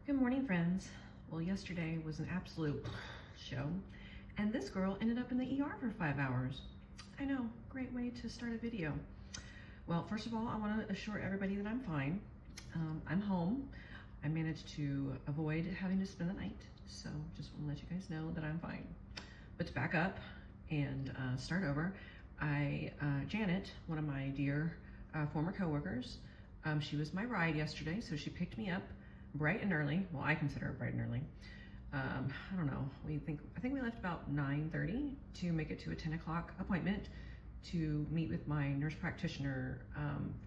Good morning, friends. Well, yesterday was an absolute show, and this girl ended up in the ER for 5 hours. I know, great way to start a video. Well, first of all, I want to assure everybody that I'm fine. I'm home. I managed to avoid having to spend the night, so just want to let you guys know that I'm fine. But to back up and start over, Janet, one of my dear former coworkers, she was my ride yesterday, so she picked me up bright and early. Well, I consider it bright and early. I don't know. I think we left about 9:30 to make it to a 10 o'clock appointment to meet with my nurse practitioner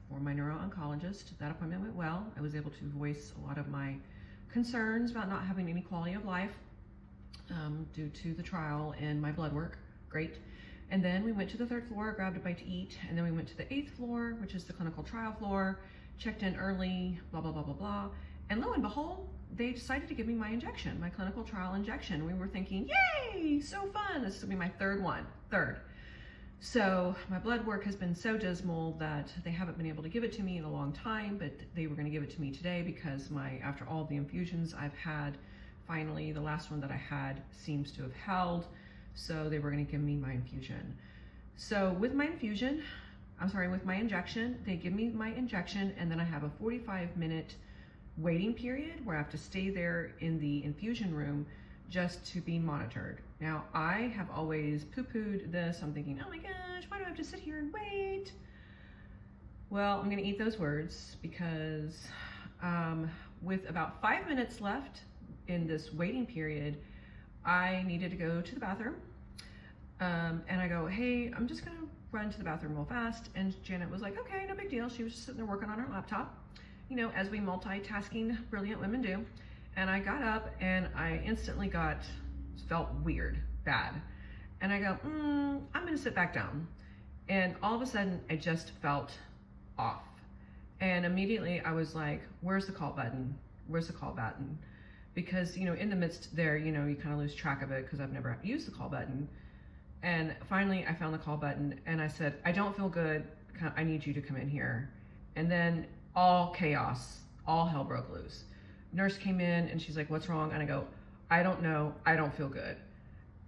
for my neuro-oncologist. That appointment went well. I was able to voice a lot of my concerns about not having any quality of life due to the trial and my blood work. Great. And then we went to the 3rd floor, grabbed a bite to eat, and then we went to the 8th floor, which is the clinical trial floor, checked in early, blah, blah, blah, blah, blah. And lo and behold, they decided to give me my injection, my clinical trial injection. We were thinking, yay, so fun. This will be my third. So my blood work has been so dismal that they haven't been able to give it to me in a long time, but they were going to give it to me today because after all the infusions I've had, finally the last one that I had seems to have held. So they were going to give me my infusion. So with my injection, they give me my injection, and then I have a 45-minute waiting period where I have to stay there in the infusion room just to be monitored. Now, I have always poo-pooed this. I'm thinking, oh my gosh, why do I have to sit here and wait? Well, I'm gonna eat those words because with about 5 minutes left in this waiting period, I needed to go to the bathroom. And I go, hey, I'm just gonna run to the bathroom real fast. And Janet was like, okay, no big deal. She was just sitting there working on her laptop, you know, as we multitasking brilliant women do. And I got up and I instantly felt weird, bad. And I go, I'm gonna sit back down. And all of a sudden I just felt off. And immediately I was like, where's the call button? Where's the call button? Because, you know, in the midst there, you know, you kind of lose track of it because I've never used the call button. And finally I found the call button and I said, I don't feel good. I need you to come in here. And then all chaos, all hell broke loose. Nurse came in and she's like, what's wrong? And I go, I don't know, I don't feel good.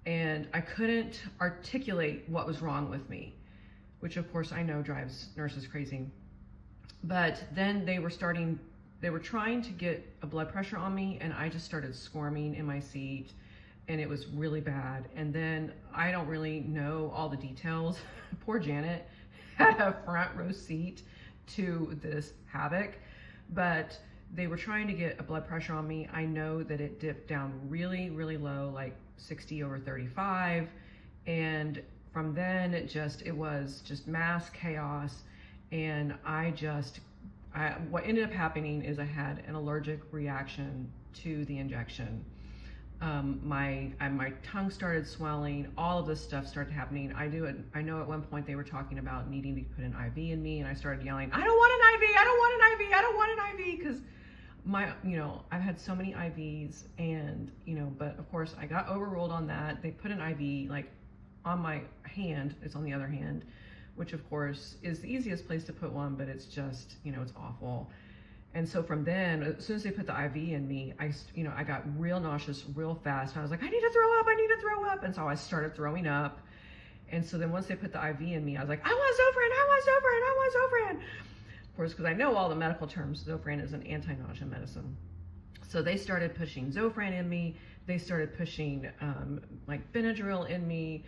And I couldn't articulate what was wrong with me, which of course I know drives nurses crazy. But then they were trying to get a blood pressure on me, and I just started squirming in my seat, and it was really bad. And then I don't really know all the details. Poor Janet had a front row seat to this havoc, but they were trying to get a blood pressure on me. I know that it dipped down really, really low, like 60/35. And from then it was just mass chaos. And what ended up happening is I had an allergic reaction to the injection. My tongue started swelling, all of this stuff started happening. I know at one point they were talking about needing to put an IV in me, and I started yelling, I don't want an IV, I don't want an IV, I don't want an IV, because I've had so many IVs, and, but of course I got overruled on that. They put an IV like on my hand, it's on the other hand, which of course is the easiest place to put one, but it's just, it's awful. And so from then, as soon as they put the IV in me, I got real nauseous real fast. And I was like, I need to throw up, I need to throw up. And so I started throwing up. And so then once they put the IV in me, I was like, I want Zofran, I want Zofran, I want Zofran. Of course, because I know all the medical terms, Zofran is an anti-nausea medicine. So they started pushing Zofran in me. They started pushing like Benadryl in me.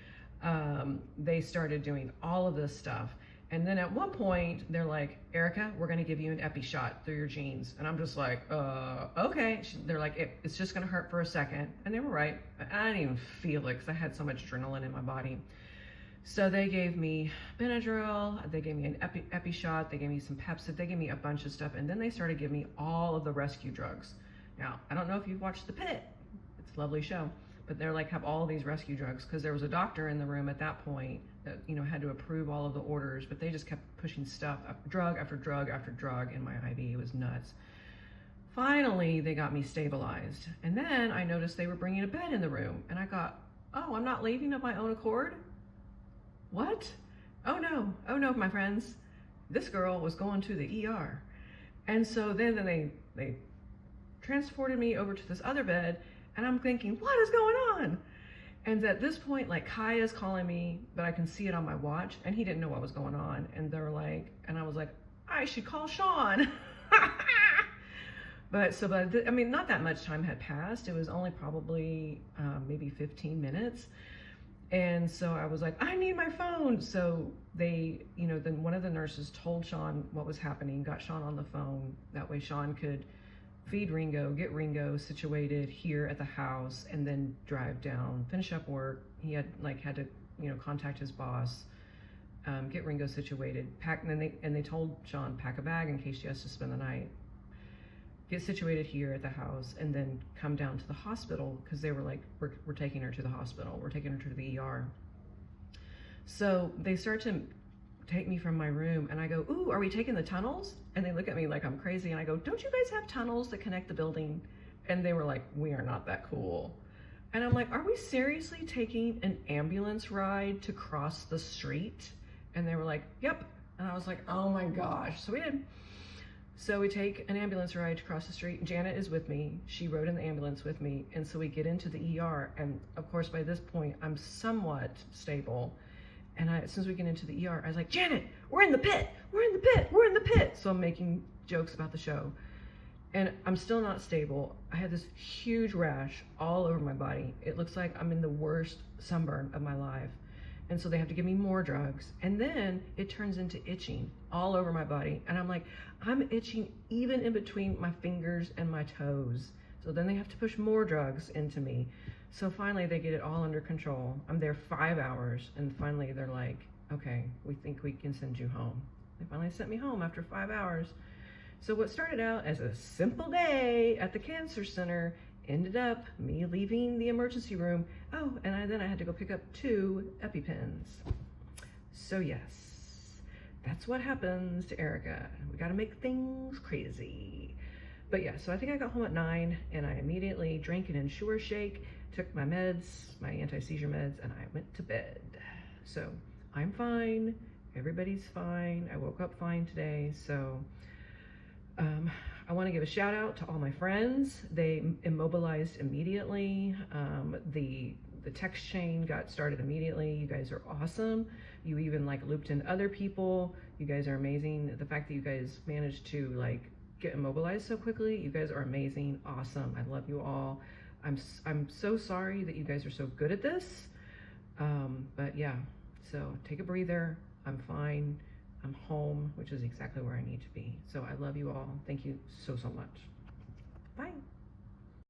They started doing all of this stuff. And then at one point, they're like, Erica, we're going to give you an epi shot through your jeans. And I'm just like, okay. They're like, it's just going to hurt for a second. And they were right. I didn't even feel it because I had so much adrenaline in my body. So they gave me Benadryl. They gave me an epi shot. They gave me some Pepsid. They gave me a bunch of stuff. And then they started giving me all of the rescue drugs. Now, I don't know if you've watched The Pit. It's a lovely show. But they're like, have all of these rescue drugs, because there was a doctor in the room at that point that, had to approve all of the orders, but they just kept pushing stuff, drug after drug after drug in my IV. It was nuts. Finally, they got me stabilized. And then I noticed they were bringing a bed in the room. And I thought, oh, I'm not leaving of my own accord? What? Oh no, my friends. This girl was going to the ER. And so then they transported me over to this other bed, and I'm thinking, what is going on? And at this point, like, Kai is calling me, but I can see it on my watch, and he didn't know what was going on. And they're like, and I was like, I should call Sean. But I mean, not that much time had passed. It was only probably maybe 15 minutes. And so I was like, I need my phone. So they, then one of the nurses told Sean what was happening, got Sean on the phone. That way Sean could feed Ringo, get Ringo situated here at the house, and then drive down, finish up work. He had to, contact his boss, get Ringo situated, pack, and they told Sean, pack a bag in case she has to spend the night. Get situated here at the house, and then come down to the hospital, because they were like, we're taking her to the hospital. We're taking her to the ER. So they start to take me from my room, and I go, ooh, are we taking the tunnels? And they look at me like I'm crazy, and I go, don't you guys have tunnels that connect the building? And they were like, we are not that cool. And I'm like, are we seriously taking an ambulance ride to cross the street? And they were like, yep. And I was like, oh my gosh. So we did. So we take an ambulance ride to cross the street. Janet is with me. She rode in the ambulance with me. And so we get into the ER. And of course, by this point, I'm somewhat stable. And as soon as we get into the ER, I was like, Janet, we're in the pit. We're in the pit. We're in the pit. So I'm making jokes about the show. And I'm still not stable. I had this huge rash all over my body. It looks like I'm in the worst sunburn of my life. And so they have to give me more drugs. And then it turns into itching all over my body. And I'm like, I'm itching even in between my fingers and my toes. So then they have to push more drugs into me. So finally they get it all under control. I'm there 5 hours, and finally they're like, okay, we think we can send you home. They finally sent me home after 5 hours. So what started out as a simple day at the cancer center ended up me leaving the emergency room. Oh, and then I had to go pick up 2 EpiPens. So yes, that's what happens to Erica. We gotta make things crazy. But yeah, so I think I got home at 9, and I immediately drank an Ensure shake, took my meds, my anti-seizure meds, and I went to bed. So I'm fine, everybody's fine. I woke up fine today. So I want to give a shout out to all my friends. They immobilized immediately. The text chain got started immediately. You guys are awesome. You even looped in other people. You guys are amazing. The fact that you guys managed to get immobilized so quickly, you guys are amazing, awesome. I love you all. I'm so sorry that you guys are so good at this. But yeah, so take a breather. I'm fine. I'm home, which is exactly where I need to be. So I love you all. Thank you so, so much.